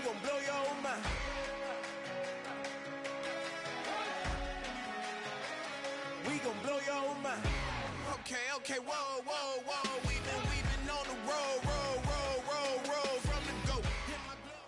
gon' blow your mind. We gon' blow your mind. Okay, whoa, whoa, whoa. We've been on the road from the go. Hit my glow.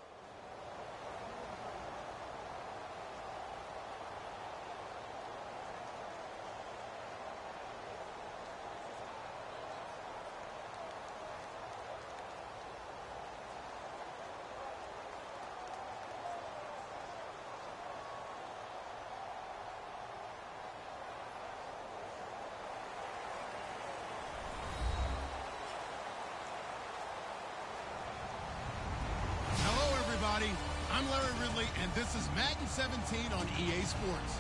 I'm Larry Ridley, and this is Madden 17 on EA Sports.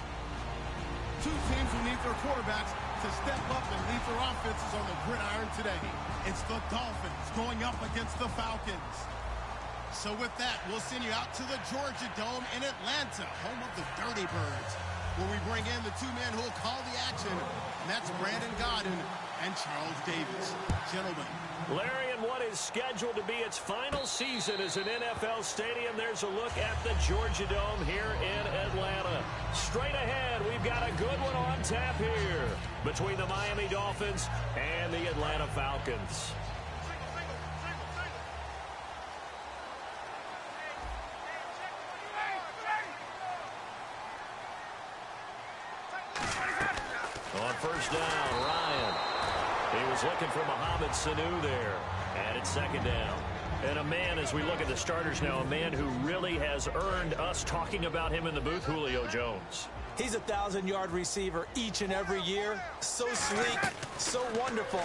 Two teams who need their quarterbacks to step up and lead their offenses on the gridiron today. It's the Dolphins going up against the Falcons. So with that, we'll send you out to the Georgia Dome in Atlanta, home of the Dirty Birds, where we bring in the two men who will call the action, and that's Brandon Godden and Charles Davis. Gentlemen. Larry, in what is scheduled to be its final season as an NFL stadium, there's a look at the Georgia Dome here in Atlanta. Straight ahead, we've got a good one on tap here between the Miami Dolphins and the Atlanta Falcons. On first down, Ryan. He was looking for Mohamed Sanu there. And it's second down. And a man, as we look at the starters now, a man who really has earned us talking about him in the booth, Julio Jones. He's a 1,000-yard receiver each and every year. So sleek, so wonderful.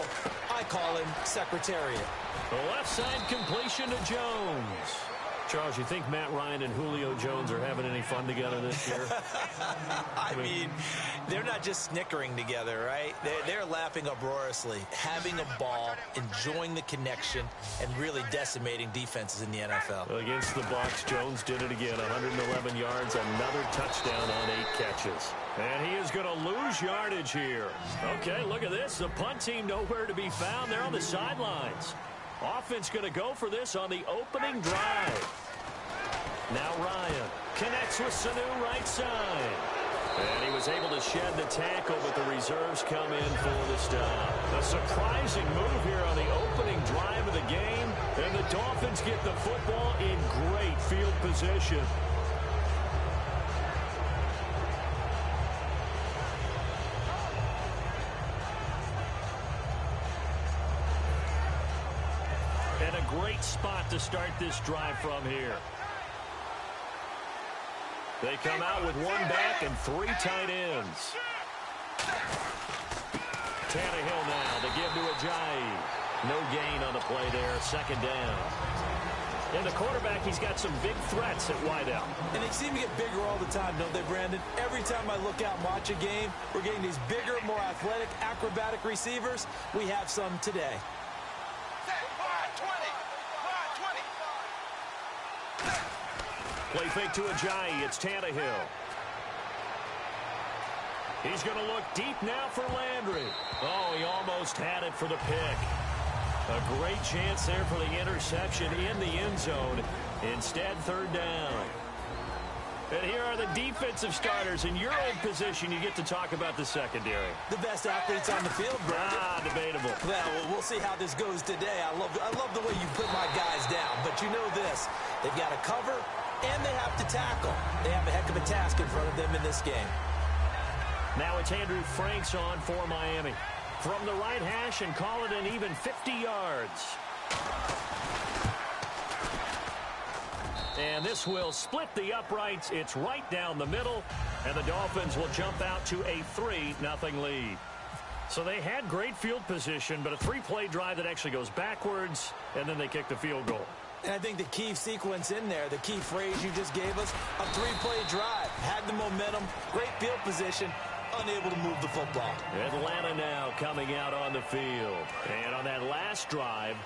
I call him Secretariat. The left side completion to Jones. Charles, you think Matt Ryan and Julio Jones are having any fun together this year? I mean, they're not just snickering together, right? They're laughing uproariously, having a ball, enjoying the connection, and really decimating defenses in the NFL. Against the Bucs, Jones did it again. 111 yards, another touchdown on 8 catches. And he is going to lose yardage here. Okay, look at this. The punt team nowhere to be found. They're on the sidelines. Offense going to go for this on the opening drive. Now Ryan connects with Sanu right side. And he was able to shed the tackle, but the reserves come in for the stop. A surprising move here on the opening drive of the game. And the Dolphins get the football in great field position. And a great spot to start this drive from here. They come out with one back and 3 tight ends. Tannehill now to give to Ajayi. No gain on the play there. Second down. And the quarterback, he's got some big threats at wideout. And they seem to get bigger all the time, don't they, Brandon? Every time I look out and watch a game, we're getting these bigger, more athletic, acrobatic receivers. We have some today. Play fake to Ajayi. It's Tannehill. He's going to look deep now for Landry. Oh, he almost had it for the pick. A great chance there for the interception in the end zone. Instead, third down. And here are the defensive starters. In your own position, you get to talk about the secondary. The best athletes on the field, Brandon. Debatable. Well, we'll see how this goes today. I love the way you put my guys down. But you know this. They've got to cover, and they have to tackle. They have a heck of a task in front of them in this game. Now it's Andrew Franks on for Miami. From the right hash and call it an even 50 yards. And this will split the uprights. It's right down the middle. And the Dolphins will jump out to a 3-0 lead. So they had great field position, but a 3-play drive that actually goes backwards, and then they kick the field goal. And I think the key sequence in there, the key phrase you just gave us, a 3-play drive. Had the momentum, great field position, unable to move the football. Atlanta now coming out on the field. And on that last drive,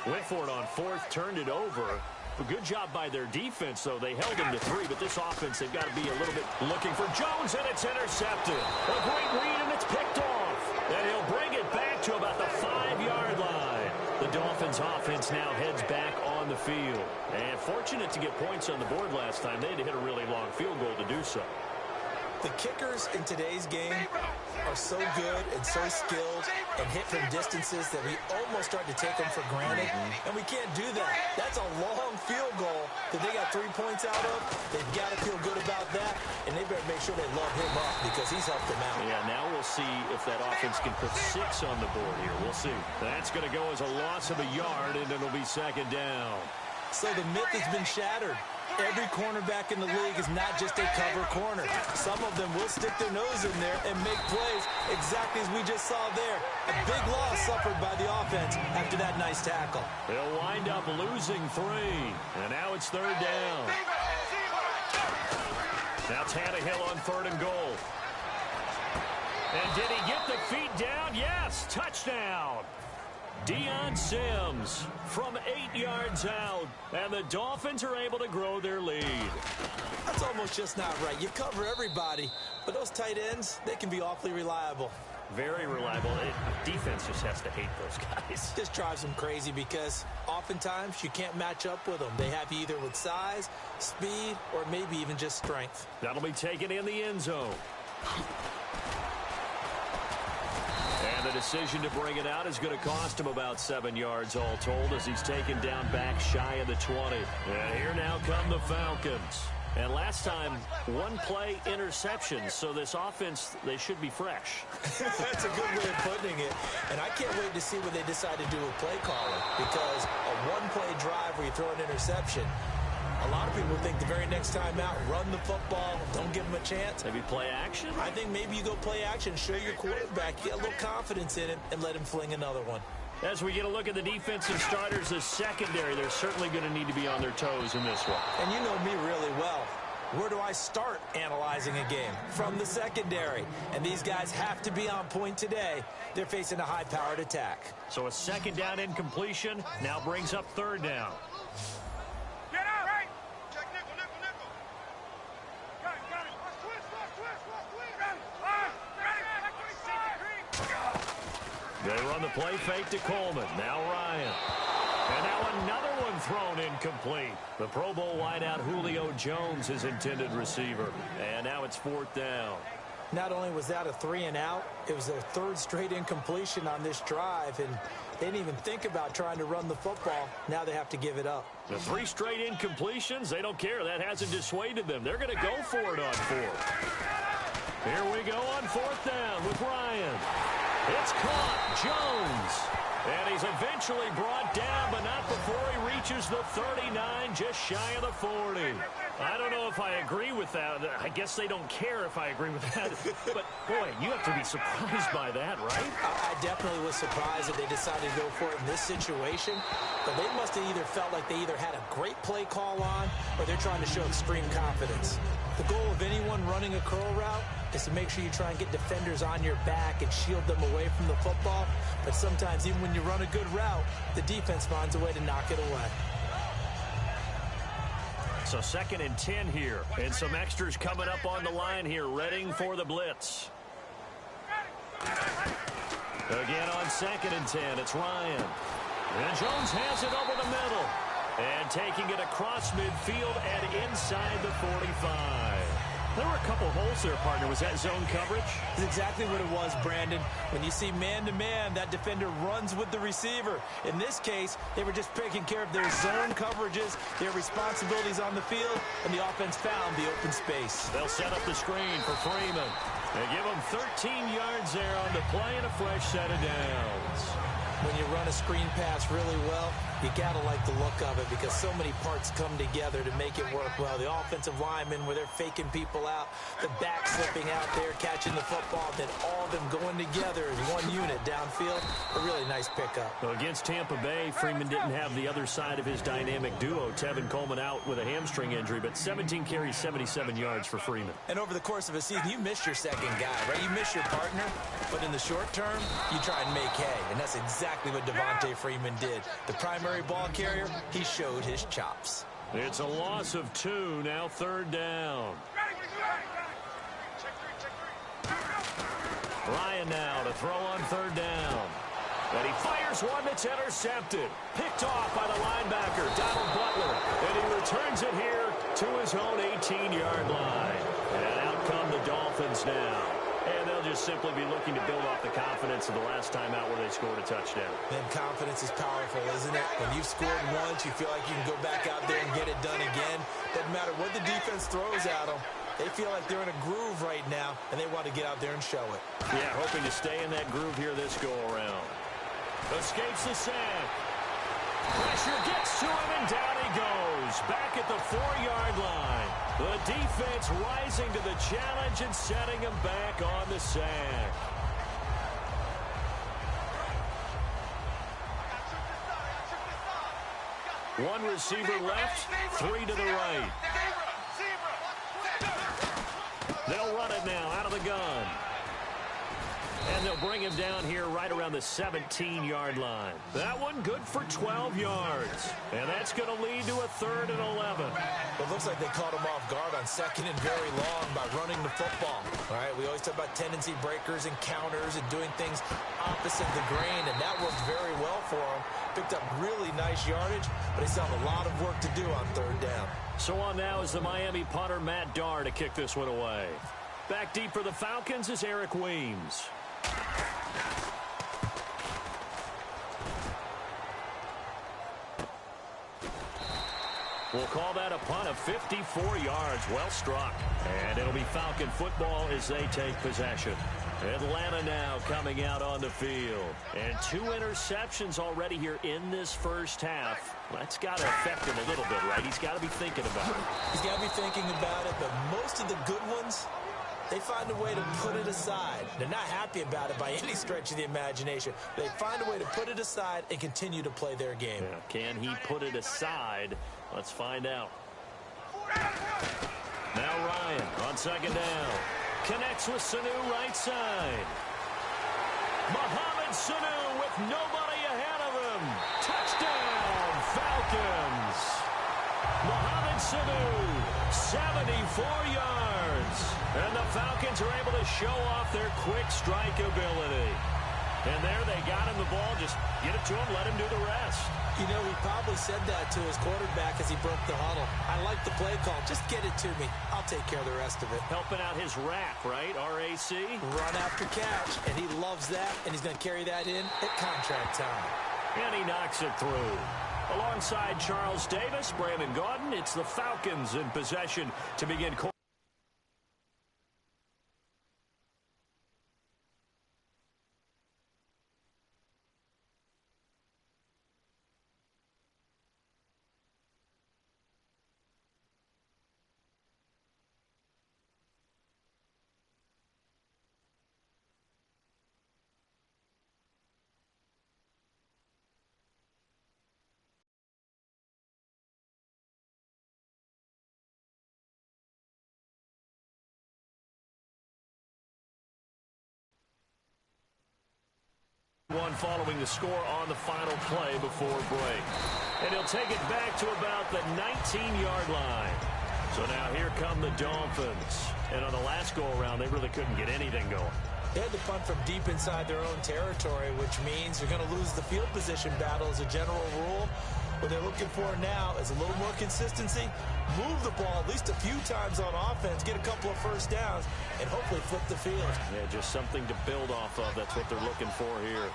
went for it on fourth, turned it over. A good job by their defense, though. They held him to 3, but this offense, they've got to be a little bit looking for Jones, and it's intercepted. A great read, and it's picked off. And he'll bring it back to about the 5-yard line. The Dolphins Falcons offense now heads back on the field. And fortunate to get points on the board last time. They had to hit a really long field goal to do so. The kickers in today's game are so good and so skilled and hit from distances that we almost start to take them for granted, and we can't do that. That's a long field goal that they got 3 points out of. They've got to feel good about that, and they better make sure they love him up because he's helped them out. Yeah, now we'll see if that offense can put 6 on the board here. We'll see. That's going to go as a loss of a yard, and it'll be second down. So the myth has been shattered. Every cornerback in the league is not just a cover corner. Some of them will stick their nose in there and make plays exactly as we just saw there. A big loss suffered by the offense after that nice tackle. They'll wind up losing 3. And now it's third down. Now Tannehill on 3rd and goal. And did he get the feet down? Yes, touchdown. Deion Sims from 8 yards out, and the Dolphins are able to grow their lead. That's almost just not right. You cover everybody, but those tight ends, they can be awfully reliable. Very reliable. Defense just has to hate those guys. This drives them crazy because oftentimes you can't match up with them. They have you either with size, speed, or maybe even just strength. That'll be taken in the end zone. And the decision to bring it out is going to cost him about 7 yards all told as he's taken down back shy of the 20. And here now come the Falcons. And last time, 1 play interception, so this offense, they should be fresh. That's a good way of putting it. And I can't wait to see what they decide to do with play calling, because a 1-play drive where you throw an interception, a lot of people think the very next time out, run the football, don't give them a chance. Maybe play action? I think maybe you go play action, show your quarterback, get a little confidence in him, and let him fling another one. As we get a look at the defensive starters, the secondary, they're certainly going to need to be on their toes in this one. And you know me really well. Where do I start analyzing a game? From the secondary. And these guys have to be on point today. They're facing a high-powered attack. So a second down incompletion now brings up third down. Get out! Right! Check nickel, nickel, nickel. Got it, got it. Twist, twist. Got it. They run the play fake to Coleman. Now Ryan. And now another one thrown incomplete. The Pro Bowl wideout Julio Jones, his intended receiver. And now it's 4th down. Not only was that a 3-and-out, it was their 3rd straight incompletion on this drive, and they didn't even think about trying to run the football. Now they have to give it up. The 3 straight incompletions, they don't care. That hasn't dissuaded them. They're going to go for it on 4th. Here we go on 4th down with Ryan. It's caught. Jones. And he's eventually brought down, but not before he reaches the 39, just shy of the 40. I don't know if I agree with that. I guess they don't care if I agree with that. But, boy, you have to be surprised by that, right? I definitely was surprised that they decided to go for it in this situation. But they must have either felt like they either had a great play call on or they're trying to show extreme confidence. The goal of anyone running a curl route is to make sure you try and get defenders on your back and shield them away from the football. But sometimes, even when you run a good route, the defense finds a way to knock it away. So 2nd and 10 here. And some extras coming up on the line here, readying for the blitz. Again on 2nd and 10, it's Ryan. And Jones has it over the middle. And taking it across midfield and inside the 45. There were a couple holes there, partner. Was that zone coverage? That's exactly what it was, Brandon. When you see man-to-man, that defender runs with the receiver. In this case, they were just taking care of their zone coverages, their responsibilities on the field, and the offense found the open space. They'll set up the screen for Freeman. They give him 13 yards there on the play and a fresh set of downs. When you run a screen pass really well, you gotta like the look of it because so many parts come together to make it work well. The offensive linemen, where they're faking people out, the back slipping out there, catching the football, then all of them going together as one unit downfield. A really nice pickup. Well, against Tampa Bay, Freeman didn't have the other side of his dynamic duo. Tevin Coleman out with a hamstring injury, but 17 carries, 77 yards for Freeman. And over the course of a season, you miss your second guy, right? You miss your partner, but in the short term, you try and make hay, and that's exactly what Devontae Freeman did. The primary ball carrier, he showed his chops. It's a loss of 2, now 3rd down. Ryan now to throw on 3rd down. And he fires one that's intercepted. Picked off by the linebacker, Donald Butler. And he returns it here to his own 18-yard line. And out come the Dolphins now. And they'll just simply be looking to build off the confidence of the last time out where they scored a touchdown. Then confidence is powerful, isn't it? When you've scored once, you feel like you can go back out there and get it done again. Doesn't matter what the defense throws at them. They feel like they're in a groove right now, and they want to get out there and show it. Yeah, hoping to stay in that groove here this go-around. Escapes the sack. Pressure gets to him, and down he goes. Back at the 4-yard line. The defense rising to the challenge and setting him back on the sack. One receiver left, 3 to the right. They'll run it now out of the gun. And they'll bring him down here right around the 17-yard line. That one good for 12 yards. And that's going to lead to a 3rd and 11. It looks like they caught him off guard on 2nd and very long by running the football. All right, we always talk about tendency breakers and counters and doing things opposite the grain, and that worked very well for him. Picked up really nice yardage, but he still have a lot of work to do on 3rd down. So on now is the Miami punter, Matt Darr, to kick this one away. Back deep for the Falcons is Eric Weems. We'll call that a punt of 54 yards. Well struck. And it'll be Falcon football as they take possession. Atlanta now coming out on the field. And 2 interceptions already here in this first half. That's got to affect him a little bit, right? He's got to be thinking about it. He's got to be thinking about it, but most of the good ones, they find a way to put it aside. They're not happy about it by any stretch of the imagination. They find a way to put it aside and continue to play their game. Yeah, can he put it aside? Let's find out. Now Ryan on 2nd down. Connects with Sanu right side. Mohamed Sanu with nobody ahead of him. Touchdown, Falcons. Mohamed Sanu, 74 yards. And the Falcons are able to show off their quick strike ability. And there they got him the ball. Just get it to him, let him do the rest. You know, he probably said that to his quarterback as he broke the huddle. I like the play call. Just get it to me. I'll take care of the rest of it. Helping out his RAC, right? R-A-C? Run after catch. And he loves that, and he's going to carry that in at contract time. And he knocks it through. Alongside Charles Davis, Brandon Gaudin, it's the Falcons in possession to begin. One following the score on the final play before break. And he'll take it back to about the 19-yard line. So now here come the Dolphins. And on the last go-around, they really couldn't get anything going. They had to punt from deep inside their own territory, which means you're going to lose the field position battle as a general rule. What they're looking for now is a little more consistency, move the ball at least a few times on offense, get a couple of first downs, and hopefully flip the field. Yeah, just something to build off of. That's what they're looking for here.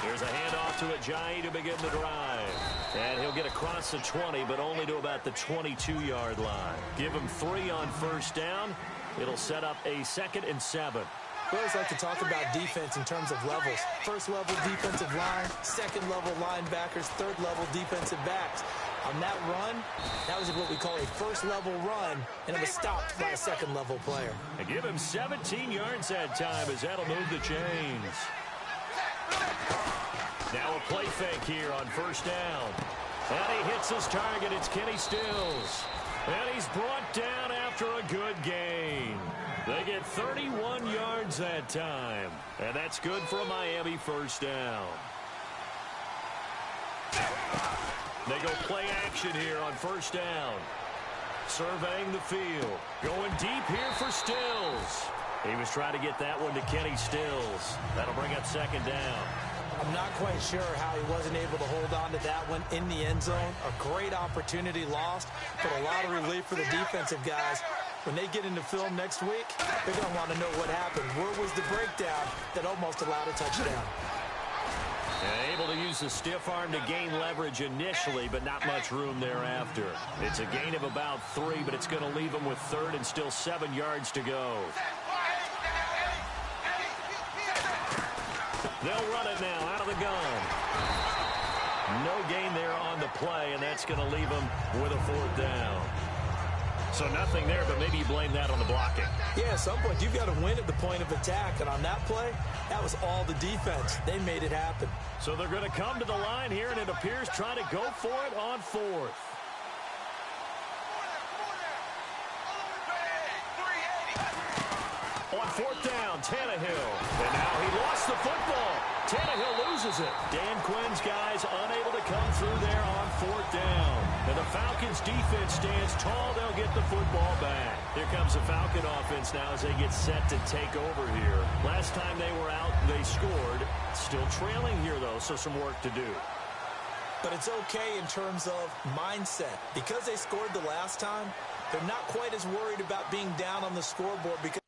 Here's a handoff to Ajayi to begin the drive. And he'll get across the 20, but only to about the 22-yard line. Give him 3 on first down. It'll set up a 2nd and 7. We always like to talk about defense in terms of levels. First-level defensive line, second-level linebackers, third-level defensive backs. On that run, that was what we call a first-level run, and it was stopped by a second-level player. And give him 17 yards that time as that'll move the chains. Now a play fake here on first down. And he hits his target. It's Kenny Stills. And he's brought down after a good gain. They get 31 yards that time. And that's good for a Miami first down. They go play action here on first down. Surveying the field. Going deep here for Stills. He was trying to get that one to Kenny Stills. That'll bring up second down. I'm not quite sure how he wasn't able to hold on to that one in the end zone. A great opportunity lost, but a lot of relief for the defensive guys. When they get into film next week, they're going to want to know what happened. Where was the breakdown that almost allowed a touchdown? And able to use the stiff arm to gain leverage initially, but not much room thereafter. It's a gain of about 3, but it's going to leave them with third and still 7 yards to go. They'll run it now out of the gun. No gain there on the play, and that's going to leave them with a fourth down. So nothing there, but maybe you blame that on the blocking. Yeah, at some point, you've got to win at the point of attack. And on that play, that was all the defense. They made it happen. So they're going to come to the line here, and it appears trying to go for it on fourth. On fourth down, Tannehill. And now he lost the football. Tannehill loses it. Dan Quinn's guys unable to come through there on fourth down. And the Falcons defense stands tall. They'll get the football back. Here comes the Falcon offense now as they get set to take over here. Last time they were out, they scored. Still trailing here, though, so some work to do. But it's okay in terms of mindset. Because they scored the last time, they're not quite as worried about being down on the scoreboard because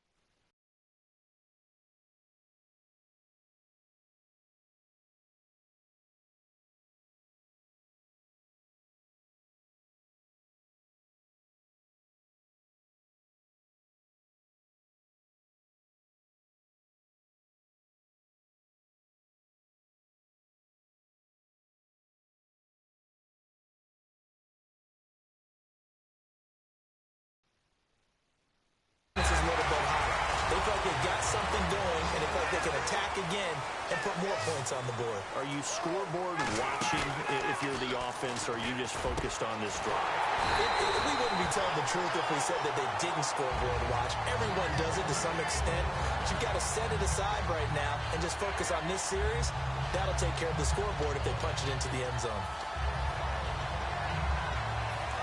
is a little bit higher. They feel like they've got something going, and they feel like they can attack again and put more points on the board. Are you scoreboard watching if you're the offense, or are you just focused on this drive? We wouldn't be telling the truth if we said that they didn't scoreboard watch. Everyone does it to some extent. But you've got to set it aside right now and just focus on this series. That'll take care of the scoreboard if they punch it into the end zone.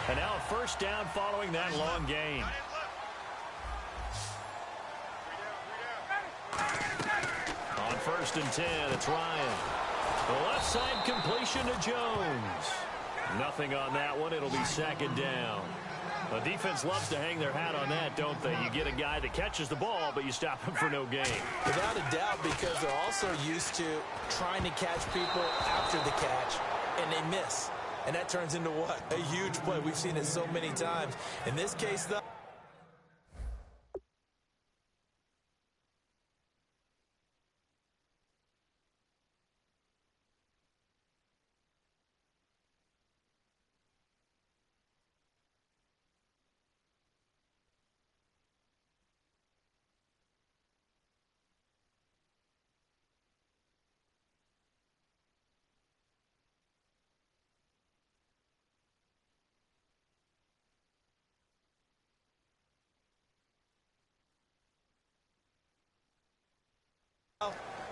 And now a first down following that long gain. On first and 10, it's Ryan. The left side completion to Jones. Nothing on that one. It'll be second down. The defense loves to hang their hat on that, don't they? You get a guy that catches the ball, but you stop him for no gain. Without a doubt, because they're also used to trying to catch people after the catch, and they miss. And that turns into what? A huge play. We've seen it so many times. In this case, though,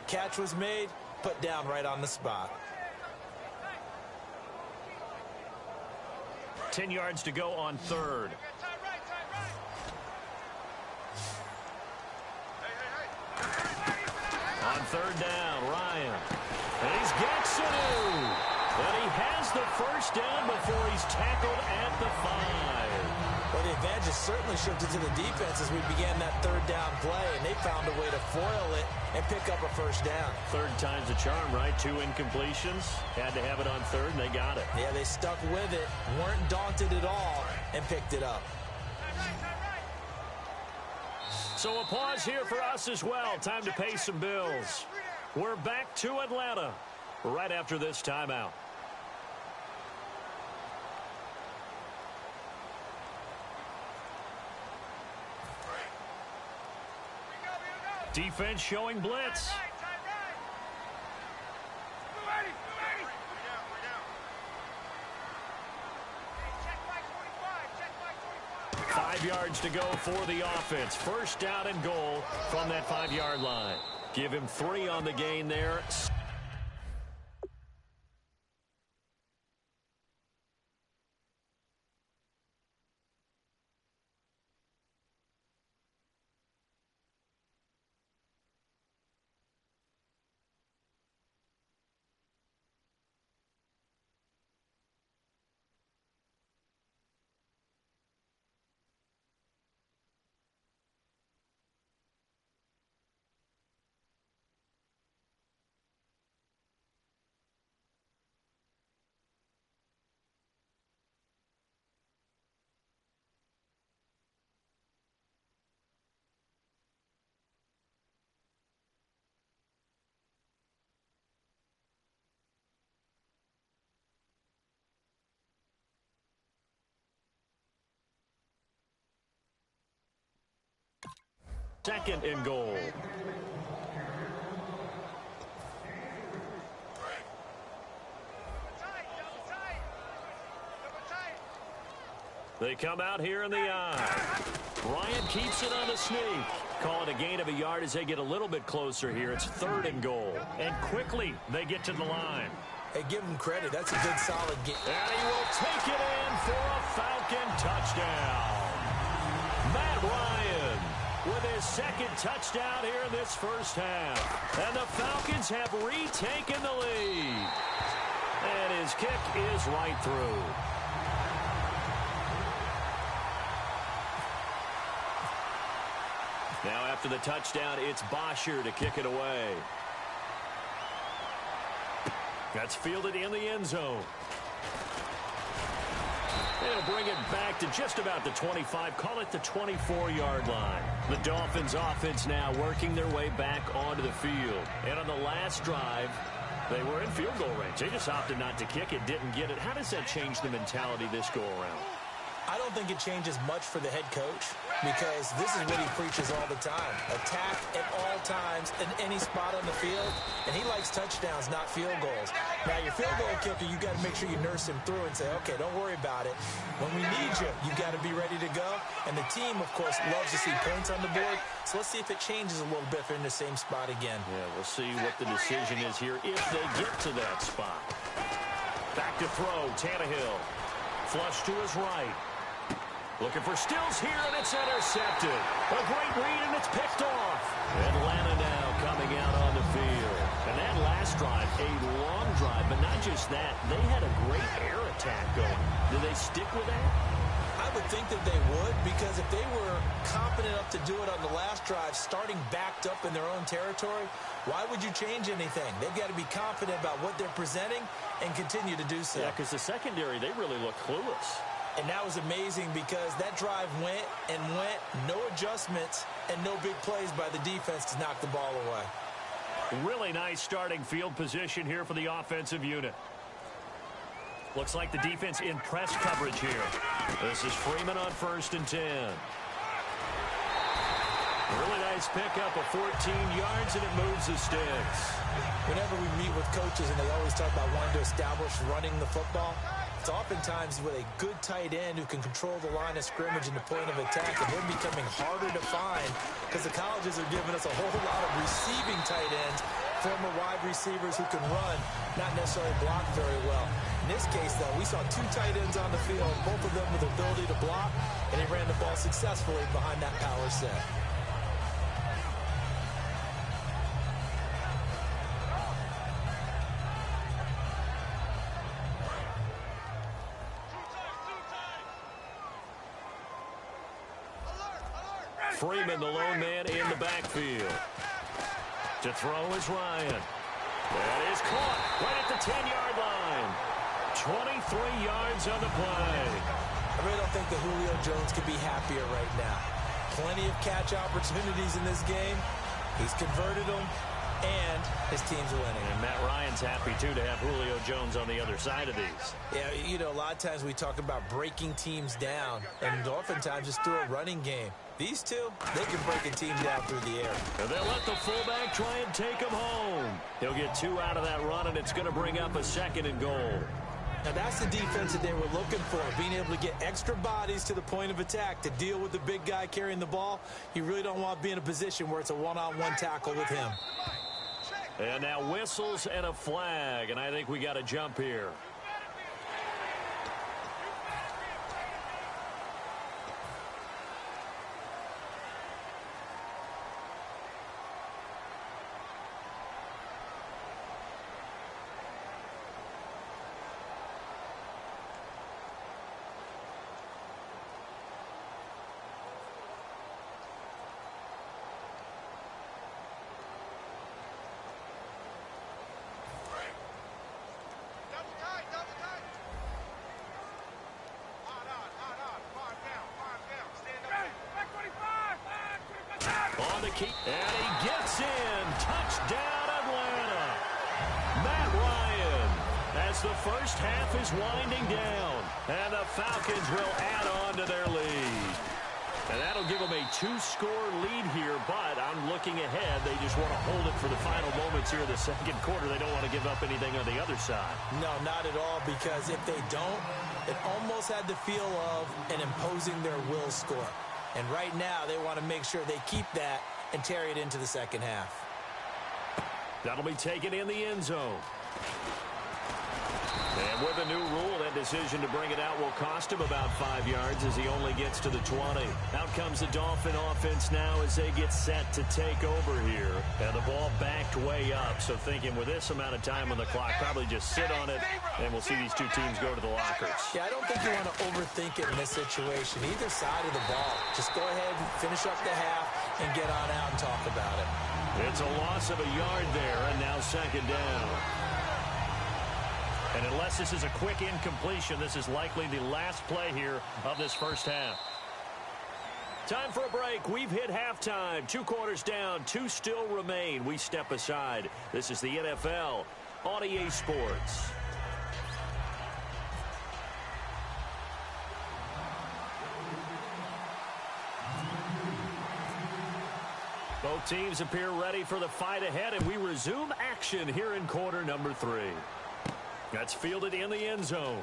catch was made, put down right on the spot. 10 yards to go on third. On third down, Ryan. And he's got Sanu. And he has the first down before he's tackled at the 5. Well, the advantage has certainly shifted to the defense as we began that third down play, and they found a way to foil it and pick up a first down. Third time's a charm, right? 2 incompletions. Had to have it on third, and they got it. Yeah, they stuck with it, weren't daunted at all, and picked it up. So a pause here for us as well. Time to pay some bills. We're back to Atlanta right after this timeout. Defense showing blitz. 5 yards to go for the offense. First down and goal from that 5-yard line. Give him 3 on the gain there. Second and goal. They come out here in the eye. Ryan keeps it on the sneak. Call it a gain of a yard as they get a little bit closer here. It's third and goal. And quickly they get to the line. Hey, give him credit. That's a good, solid game. And he will take it in for a Falcon touchdown. Matt Ryan with his second touchdown here in this first half. And the Falcons have retaken the lead. And his kick is right through. Now after the touchdown, it's Bosher to kick it away. That's fielded in the end zone. They'll bring it back to just about the 25, call it the 24-yard line. The Dolphins offense now working their way back onto the field. And on the last drive, they were in field goal range. They just opted not to kick it, didn't get it. How does that change the mentality this go around? I don't think it changes much for the head coach because this is what he preaches all the time. Attack at all times in any spot on the field, and he likes touchdowns, not field goals. Now, your field goal kicker, you got to make sure you nurse him through and say, okay, don't worry about it. When we need you, you got to be ready to go. And the team, of course, loves to see points on the board. So let's see if it changes a little bit if they're in the same spot again. Yeah, we'll see what the decision is here if they get to that spot. Back to throw, Tannehill. Flush to his right. Looking for Stills here, and it's intercepted. A great read, and it's picked off. Atlanta now coming out on the field. And that last drive, a long drive, but not just that. They had a great air attack going. Do they stick with that? I would think that they would, because if they were confident enough to do it on the last drive, starting backed up in their own territory, why would you change anything? They've got to be confident about what they're presenting and continue to do so. Yeah, because the secondary, they really look clueless. And that was amazing because that drive went and went, no adjustments, and no big plays by the defense to knock the ball away. Really nice starting field position here for the offensive unit. Looks like the defense in press coverage here. This is Freeman on 1st and 10. Really nice pickup of 14 yards, and it moves the sticks. Whenever we meet with coaches and they always talk about wanting to establish running the football, it's oftentimes with a good tight end who can control the line of scrimmage and the point of attack, and they're becoming harder to find because the colleges are giving us a whole lot of receiving tight ends, former wide receivers who can run, not necessarily block very well. In this case, though, we saw 2 tight ends on the field, both of them with the ability to block, and he ran the ball successfully behind that power set. Freeman, the lone man in the backfield. To throw is Ryan. That is caught right at the 10-yard line. 23 yards on the play. I really don't think that Julio Jones could be happier right now. Plenty of catch opportunities in this game. He's converted them, and his team's winning. And Matt Ryan's happy, too, to have Julio Jones on the other side of these. Yeah, you know, a lot of times we talk about breaking teams down, and oftentimes just through a running game. These two, they can break a team down through the air. And they'll let the fullback try and take him home. He'll get 2 out of that run, and it's going to bring up a 2nd and goal. Now, that's the defense that they were looking for, being able to get extra bodies to the point of attack to deal with the big guy carrying the ball. You really don't want to be in a position where it's a one-on-one tackle with him. And now whistles and a flag, and I think we got a jump here. And he gets in. Touchdown, Atlanta. Matt Ryan, as the first half is winding down, and the Falcons will add on to their lead. And that'll give them a 2-score lead here, but I'm looking ahead. They just want to hold it for the final moments here in the second quarter. They don't want to give up anything on the other side. No, not at all, because if they don't, it almost had the feel of an imposing their will score. And right now, they want to make sure they keep that and carry it into the second half. That'll be taken in the end zone. And with a new rule, that decision to bring it out will cost him about 5 yards as he only gets to the 20. Out comes the Dolphin offense now as they get set to take over here. And the ball backed way up, so thinking with this amount of time on the clock, probably just sit on it, and we'll see these two teams go to the lockers. Yeah, I don't think you want to overthink it in this situation. Either side of the ball. Just go ahead and finish up the half and get on out and talk about it. It's a loss of a yard there, and now second down. And unless this is a quick incompletion, this is likely the last play here of this first half. Time for a break. We've hit halftime. 2 quarters down, 2 still remain. We step aside. This is the NFL on EA Sports. Both teams appear ready for the fight ahead, and we resume action here in quarter number 3. That's fielded in the end zone.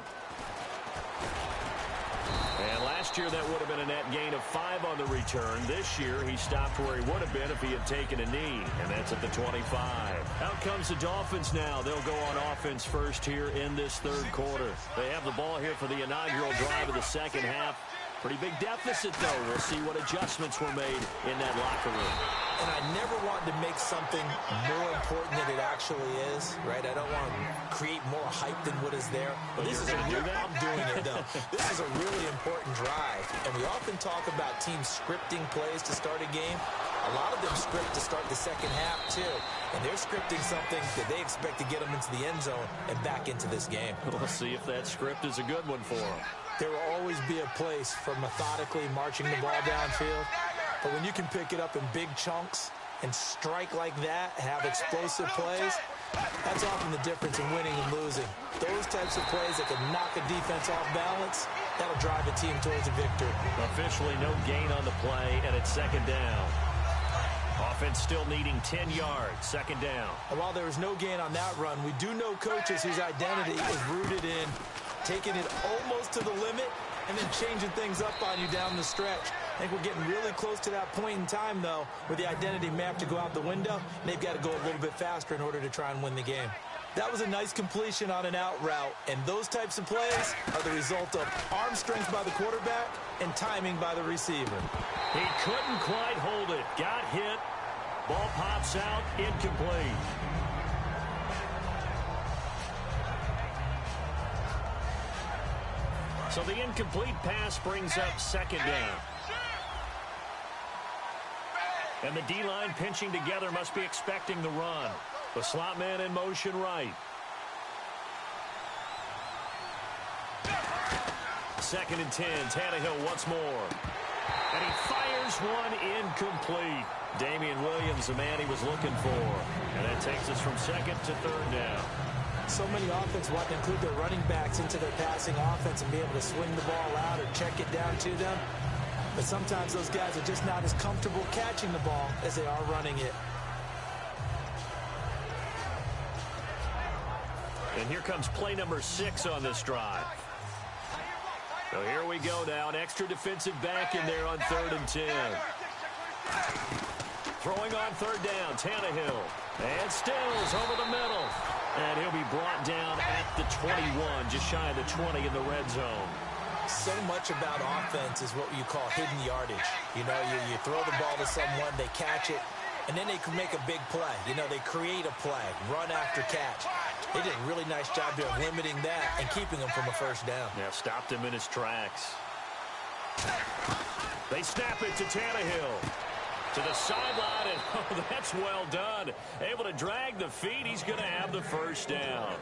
And last year that would have been a net gain of 5 on the return. This year he stopped where he would have been if he had taken a knee, and that's at the 25. Out comes the Dolphins now. They'll go on offense first here in this third quarter. They have the ball here for the inaugural drive of the second half. Pretty big deficit, though. We'll see what adjustments were made in that locker room. And I never want to make something more important than it actually is, right? I don't want to create more hype than what is there. But this is I'm doing it, though. This is a really important drive. And we often talk about teams scripting plays to start a game. A lot of them script to start the second half, too. And they're scripting something that they expect to get them into the end zone and back into this game. We'll see if that script is a good one for them. There will always be a place for methodically marching the ball downfield. But when you can pick it up in big chunks and strike like that, have explosive plays, that's often the difference in winning and losing. Those types of plays that can knock a defense off balance, that'll drive a team towards a victory. Officially no gain on the play, and it's second down. Offense still needing 10 yards, second down. And while there was no gain on that run, we do know coaches whose identity is rooted in taking it almost to the limit and then changing things up on you down the stretch. I think we're getting really close to that point in time, though, where the identity may have to go out the window, and they've got to go a little bit faster in order to try and win the game. That was a nice completion on an out route, and those types of plays are the result of arm strength by the quarterback and timing by the receiver. He couldn't quite hold it. Got hit. Ball pops out. Incomplete. So the incomplete pass brings up second down. And the D-line pinching together must be expecting the run. The slot man in motion right. Second and 10. Tannehill once more. And he fires one incomplete. Damian Williams, the man he was looking for. And that takes us from second to third down. So many offenses want to include their running backs into their passing offense and be able to swing the ball out or check it down to them. But sometimes those guys are just not as comfortable catching the ball as they are running it. And here comes play number 6 on this drive. So here we go now. An extra defensive back in there on 3rd and 10. Throwing on third down, Tannehill. And Stills over the middle. And he'll be brought down at the 21, just shy of the 20 in the red zone. So much about offense is what you call hidden yardage. You know, you throw the ball to someone, they catch it, and then they can make a big play. You know, they create a play, run after catch. They did a really nice job there of limiting that and keeping him from a first down. Yeah, stopped him in his tracks. They snap it to Tannehill. To the sideline, and oh, that's well done. Able to drag the feet. He's going to have the first down.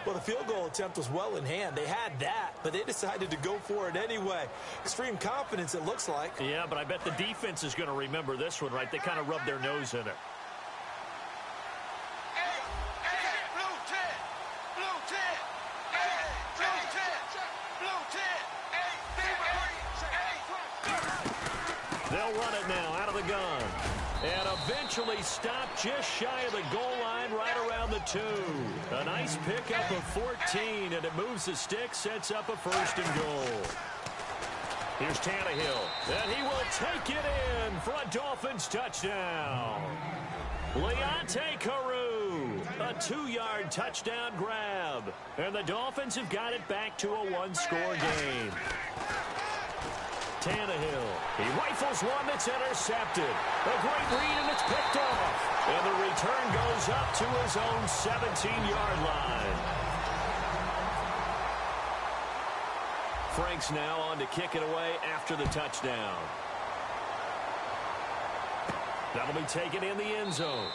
Well, the field goal attempt was well in hand. They had that, but they decided to go for it anyway. Extreme confidence, it looks like. Yeah, but I bet the defense is going to remember this one, right? They kind of rubbed their nose in it. now out of the gun. And eventually stopped just shy of the goal line right around the 2. A nice pickup of 14, and it moves the stick, sets up a 1st and goal. Here's Tannehill, and he will take it in for a Dolphins touchdown. Leonte Carew, a 2-yard touchdown grab. And the Dolphins have got it back to a 1-score game. Tannehill, he rifles one that's intercepted. A great read, and it's picked off. And the return goes up to his own 17-yard line. Frank's now on to kick it away after the touchdown. That'll be taken in the end zone.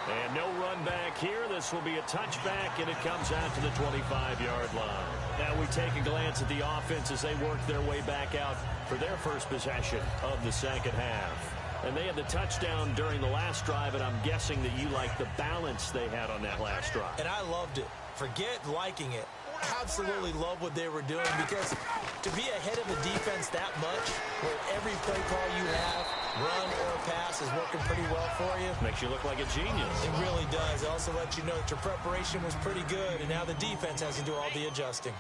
And no run back here. This will be a touchback, and it comes out to the 25-yard line. Now we take a glance at the offense as they work their way back out for their first possession of the second half. And they had the touchdown during the last drive, and I'm guessing that you like the balance they had on that last drive. And I loved it. Forget liking it. Absolutely love what they were doing, because to be ahead of the defense that much, where every play call you have, run or pass, is working pretty well for you. Makes you look like a genius. It really does. It also lets you know that your preparation was pretty good, and now the defense has to do all the adjusting.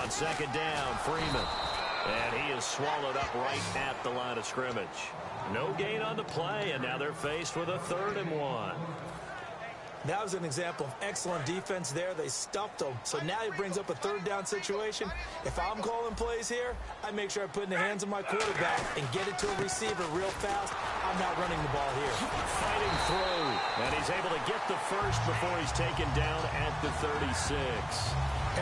On second down, Freeman. And he is swallowed up right at the line of scrimmage. No gain on the play, and now they're faced with a 3rd and 1. That was an example of excellent defense there. They stuffed them. So now it brings up a 3rd down situation. If I'm calling plays here, I make sure I put it in the hands of my quarterback and get it to a receiver real fast. I'm not running the ball here. Fighting through. And he's able to get the first before he's taken down at the 36.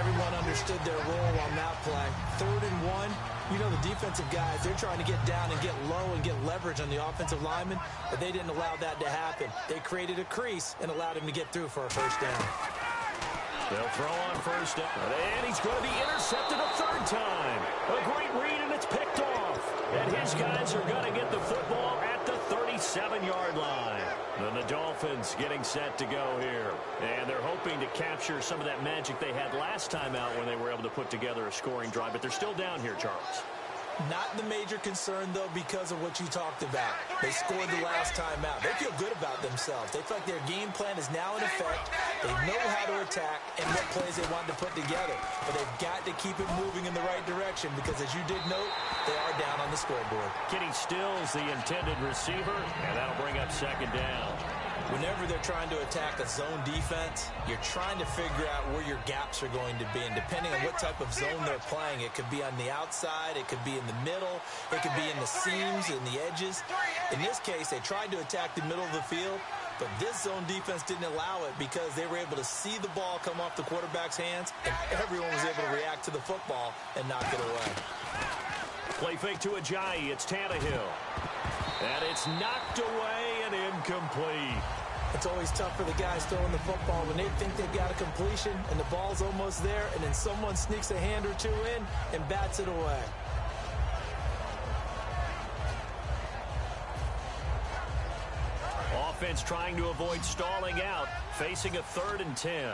Everyone understood their role on that play. 3rd and 1. You know, the defensive guys, they're trying to get down and get low and get leverage on the offensive lineman, but they didn't allow that to happen. They created a crease and allowed him to get through for a 1st down. They'll throw on 1st down, and he's going to be intercepted a 3rd time. A great read, and it's picked off. And his guys are going to get the football at the 37-yard line. And the Dolphins getting set to go here. And they're hoping to capture some of that magic they had last time out when they were able to put together a scoring drive. But they're still down here, Charles. Not the major concern, though, because of what you talked about. They scored the last time out. They feel good about themselves. They feel like their game plan is now in effect. They know how to attack and what plays they want to put together. But they've got to keep it moving in the right direction because, as you did note, they are down on the scoreboard. Kenny Stills, the intended receiver, and that'll bring up 2nd down. Whenever they're trying to attack a zone defense, you're trying to figure out where your gaps are going to be. And depending on what type of zone they're playing, it could be on the outside, it could be in the middle, it could be in the seams and the edges. In this case, they tried to attack the middle of the field, but this zone defense didn't allow it because they were able to see the ball come off the quarterback's hands, and everyone was able to react to the football and knock it away. Play fake to Ajayi. It's Tannehill. And it's knocked away and incomplete. It's always tough for the guys throwing the football when they think they've got a completion and the ball's almost there, and then someone sneaks a hand or two in and bats it away. Offense trying to avoid stalling out, facing a 3rd and 10.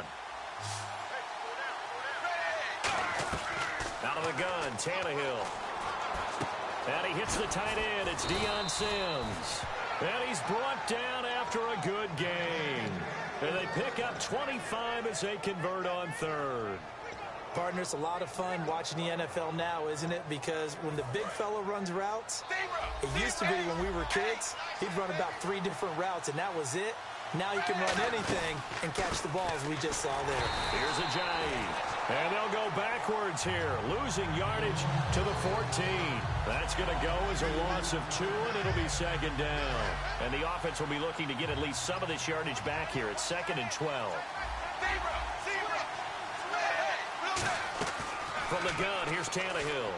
Out of the gun, Tannehill. And he hits the tight end. It's Deion Sims. And he's brought down after a good game. And they pick up 25 as they convert on 3rd. Partner, it's a lot of fun watching the NFL now, isn't it? Because when the big fella runs routes, it used to be when we were kids, he'd run about 3 different routes, and that was it. Now he can run anything and catch the balls we just saw there. Here's Ajayi. And they'll go backwards here, losing yardage to the 14. That's going to go as a loss of 2, and it'll be 2nd down. And the offense will be looking to get at least some of this yardage back here. It's 2nd and 12. From the gun, here's Tannehill.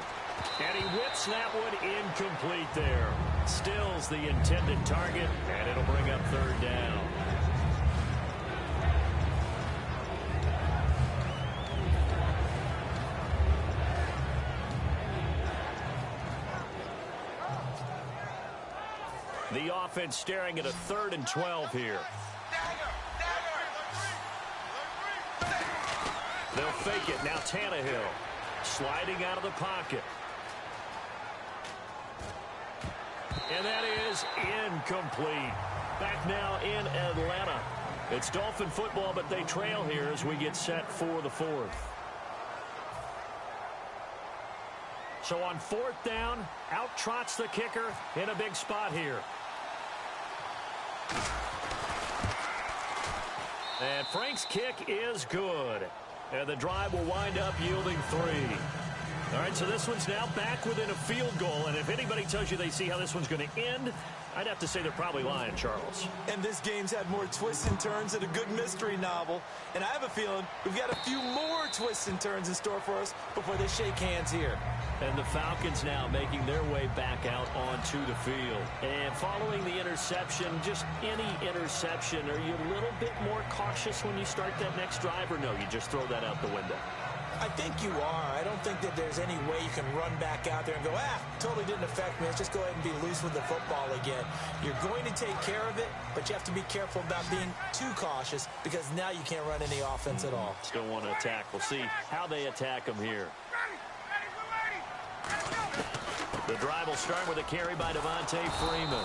And he whips that one incomplete there. Stills the intended target, and it'll bring up 3rd down. The offense staring at a 3rd and 12 here. They'll fake it. Now Tannehill sliding out of the pocket. And that is incomplete. Back now in Atlanta. It's Dolphin football, but they trail here as we get set for the fourth. So on fourth down, out trots the kicker in a big spot here. And Frank's kick is good. And the drive will wind up yielding 3. All right, so this one's now back within a field goal. And if anybody tells you they see how this one's going to end, I'd have to say they're probably lying, Charles. And this game's had more twists and turns than a good mystery novel. And I have a feeling we've got a few more twists and turns in store for us before they shake hands here. And the Falcons now making their way back out onto the field. And following the interception, just any interception, are you a little bit more cautious when you start that next drive, or no, you just throw that out the window? I think you are. I don't think that there's any way you can run back out there and go, totally didn't affect me. Let's just go ahead and be loose with the football again. You're going to take care of it, but you have to be careful about being too cautious because now you can't run any offense at all. Still want to attack. We'll see how they attack them here. The drive will start with a carry by Devontae Freeman.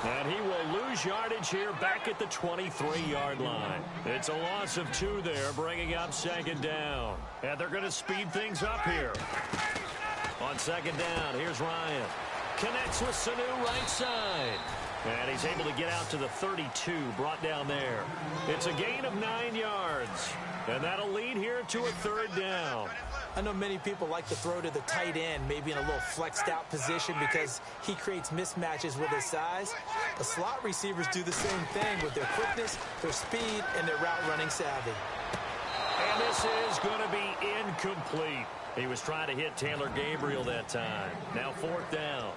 And he will lose yardage here back at the 23-yard line. It's a loss of 2 there, bringing up second down. And they're going to speed things up here. On second down, here's Ryan. Connects with Sanu right side. And he's able to get out to the 32, brought down there. It's a gain of 9 yards. And that'll lead here to a third down. I know many people like to throw to the tight end, maybe in a little flexed out position because he creates mismatches with his size. The slot receivers do the same thing with their quickness, their speed, and their route running savvy. And this is going to be incomplete. He was trying to hit Taylor Gabriel that time. Now fourth down.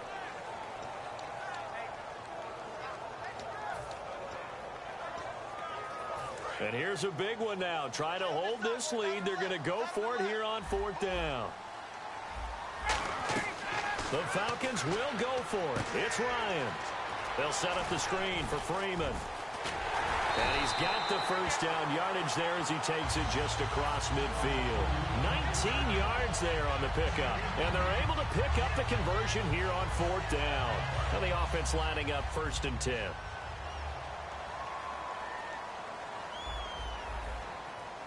And here's a big one now. Try to hold this lead. They're going to go for it here on fourth down. The Falcons will go for it. It's Ryan. They'll set up the screen for Freeman. And he's got the first down yardage there as he takes it just across midfield. 19 yards there on the pickup. And they're able to pick up the conversion here on fourth down. And the offense lining up 1st and 10.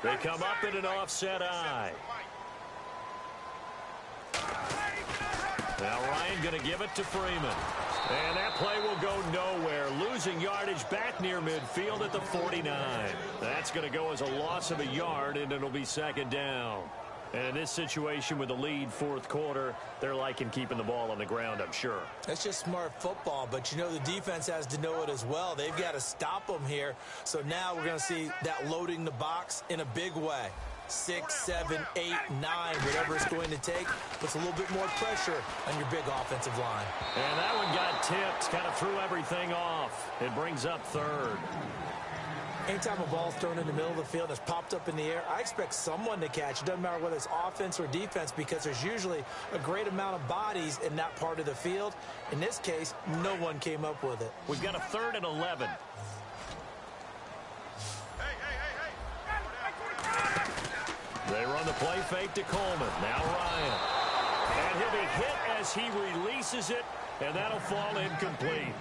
They come up in an offset eye. Now Ryan going to give it to Freeman. And that play will go nowhere. Losing yardage back near midfield at the 49. That's going to go as a loss of a yard, and it'll be second down. And in this situation with the lead fourth quarter, they're liking keeping the ball on the ground, I'm sure. That's just smart football, but you know the defense has to know it as well. They've got to stop them here. So now we're going to see that loading the box in a big way. 6, 7, 8, 9, whatever it's going to take, puts a little bit more pressure on your big offensive line. And that one got tipped, kind of threw everything off. It brings up third. Anytime a ball's thrown in the middle of the field and it's popped up in the air, I expect someone to catch. It doesn't matter whether it's offense or defense because there's usually a great amount of bodies in that part of the field. In this case, no one came up with it. We've got a 3rd and 11. They run the play fake to Coleman. Now Ryan. And he'll be hit as he releases it, and that'll fall incomplete.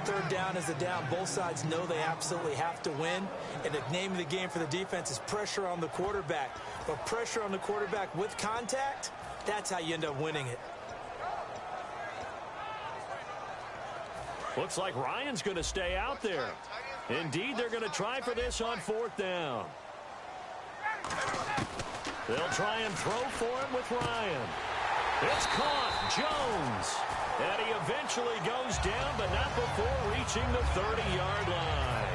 Third down is a down. Both sides know they absolutely have to win. And the name of the game for the defense is pressure on the quarterback. But pressure on the quarterback with contact, that's how you end up winning it. Looks like Ryan's going to stay out there. Indeed, they're going to try for this on fourth down. They'll try and throw for it with Ryan. It's caught. Jones. And he eventually goes down, but not before reaching the 30-yard line.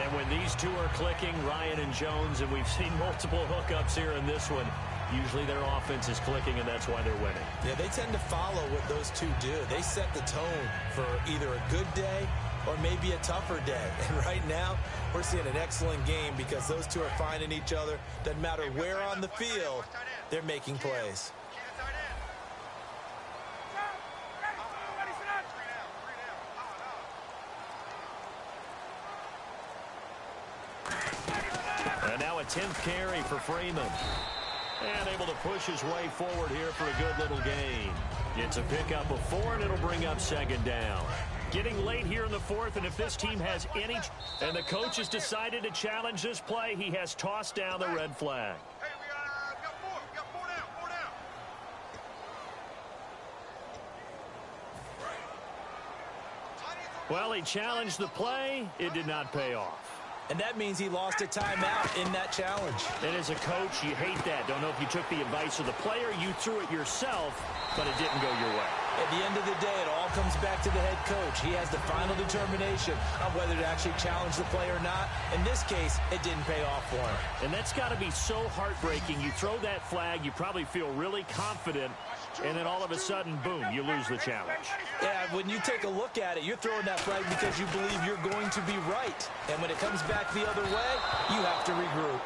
And when these two are clicking, Ryan and Jones, and we've seen multiple hookups here in this one, usually their offense is clicking, and that's why they're winning. Yeah, they tend to follow what those two do. They set the tone for either a good day or maybe a tougher day. And right now, we're seeing an excellent game because those two are finding each other. Doesn't matter where on the field, they're making plays. And now a 10th carry for Freeman. And able to push his way forward here for a good little gain. It's a pickup of 4, and it'll bring up second down. Getting late here in the fourth, and if this team has any... And the coach has decided to challenge this play. He has tossed down the red flag. Hey, we got four. We got four down. Four down. Well, he challenged the play. It did not pay off. And that means he lost a timeout in that challenge. And as a coach, you hate that. Don't know if you took the advice of the player, you threw it yourself, but it didn't go your way. At the end of the day, it all comes back to the head coach. He has the final determination on whether to actually challenge the play or not. In this case, it didn't pay off for him. And that's got to be so heartbreaking. You throw that flag, you probably feel really confident, and then all of a sudden, boom, you lose the challenge. Yeah, when you take a look at it, you're throwing that flag because you believe you're going to be right. And when it comes back the other way, you have to regroup.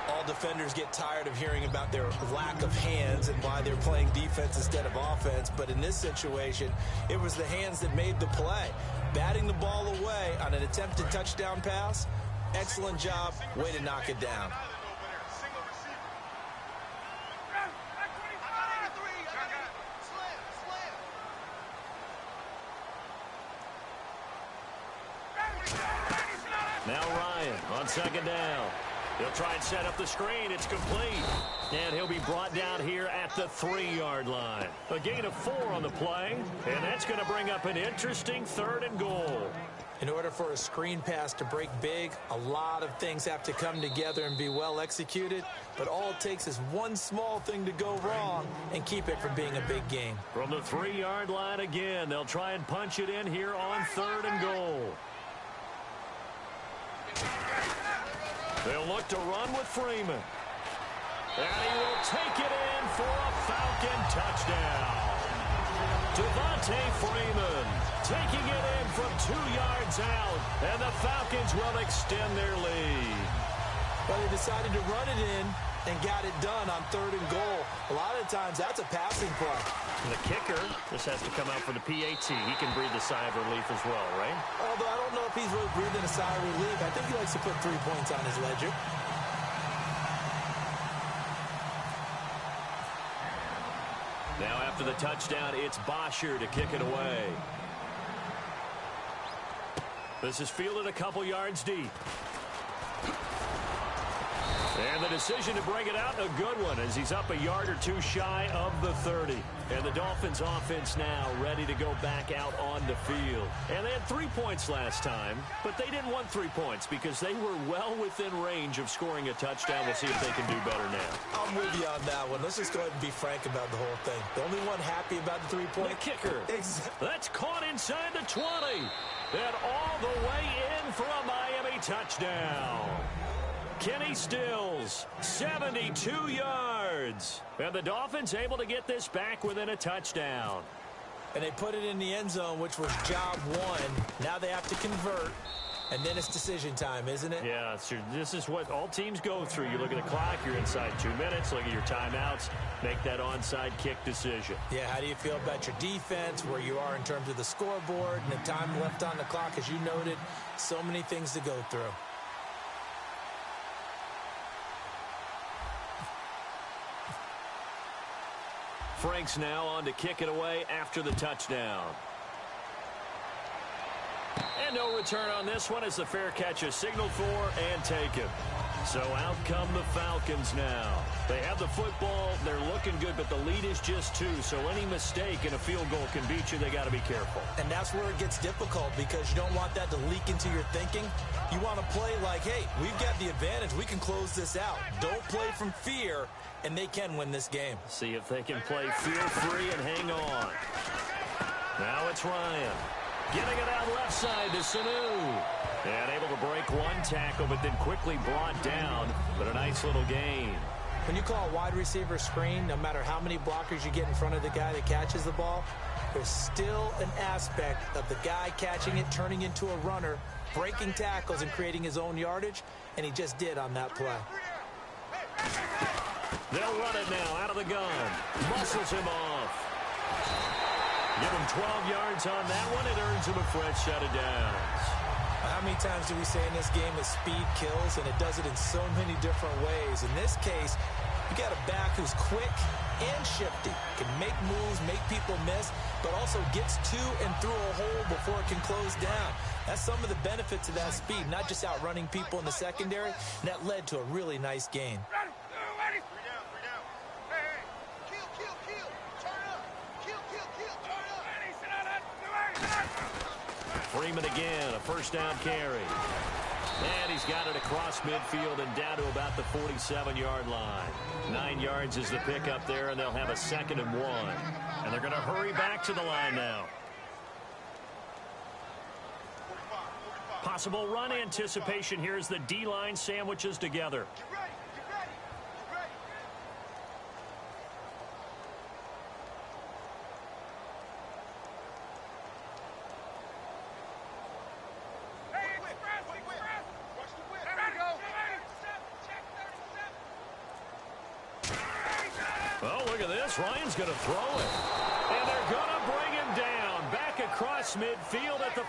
All defenders get tired of hearing about their lack of hands and why they're playing defense instead of offense. But in this situation, it was the hands that made the play. Batting the ball away on an attempted touchdown pass, excellent job, way to knock it down. Now Ryan on second down. He'll try and set up the screen. It's complete. And he'll be brought down here at the 3-yard line. A gain of 4 on the play. And that's going to bring up an interesting 3rd and goal. In order for a screen pass to break big, a lot of things have to come together and be well executed. But all it takes is one small thing to go wrong and keep it from being a big game. From the 3-yard line again, they'll try and punch it in here on 3rd and goal. They'll look to run with Freeman. And he will take it in for a Falcon touchdown. Devontae Freeman taking it in from 2 yards out. And the Falcons will extend their lead. Well, they decided to run it in and got it done on 3rd and goal. A lot of times, that's a passing play. And the kicker, this has to come out for the PAT. He can breathe a sigh of relief as well, right? Although I don't know if he's really breathing a sigh of relief. I think he likes to put 3 points on his ledger. Now after the touchdown, it's Bosher to kick it away. This is fielded a couple yards deep. And the decision to bring it out, a good one, as he's up a yard or 2 shy of the 30. And the Dolphins offense now ready to go back out on the field. And they had 3 points last time, but they didn't want 3 points because they were well within range of scoring a touchdown. We'll see if they can do better now. I'm with you on that one. Let's just go ahead and be frank about the whole thing. The only one happy about the 3-point. The kicker. Exactly. That's caught inside the 20. And all the way in for a Miami touchdown. Kenny Stills, 72 yards. And the Dolphins able to get this back within a touchdown. And they put it in the end zone, which was job 1. Now they have to convert. And then it's decision time, isn't it? Yeah, this is what all teams go through. You look at the clock, you're inside 2 minutes, look at your timeouts, make that onside kick decision. Yeah, how do you feel about your defense, where you are in terms of the scoreboard, and the time left on the clock, as you noted, so many things to go through. Franks now on to kick it away after the touchdown. And no return on this one as the fair catch is signaled for and taken. So out come the Falcons now. They have the football. They're looking good, but the lead is just 2. So any mistake in a field goal can beat you. They got to be careful. And that's where it gets difficult because you don't want that to leak into your thinking. You want to play like, hey, we've got the advantage. We can close this out. Don't play from fear, and they can win this game. See if they can play feel-free and hang on. Now it's Ryan. Getting it out left side to Sanu. And able to break 1 tackle, but then quickly brought down. But a nice little gain. When you call a wide receiver screen, no matter how many blockers you get in front of the guy that catches the ball, there's still an aspect of the guy catching it, turning into a runner, breaking tackles and creating his own yardage, and he just did on that play. They'll run it now out of the gun. Muscles him off. Give him 12 yards on that one. It earns him a fresh set of downs. How many times do we say in this game that speed kills, and it does it in so many different ways? In this case, You got a back who's quick and shifty, can make moves, make people miss, but also gets to and through a hole before it can close down. That's some of the benefits of that speed, not just outrunning people in the secondary, and that led to a really nice gain. Ready. 3 down. Hey. Kill. Turn up. Kill. Turn up. Ready. Sit down. Freeman again, a first down carry. And he's got it across midfield and down to about the 47-yard line. 9 yards is the pickup there, and they'll have a 2nd and 1. And they're going to hurry back to the line now. Possible run anticipation here as the D-line sandwiches together. Get ready. Oh, look at this. Ryan's going to throw it. And they're going to bring him down. Back across midfield at the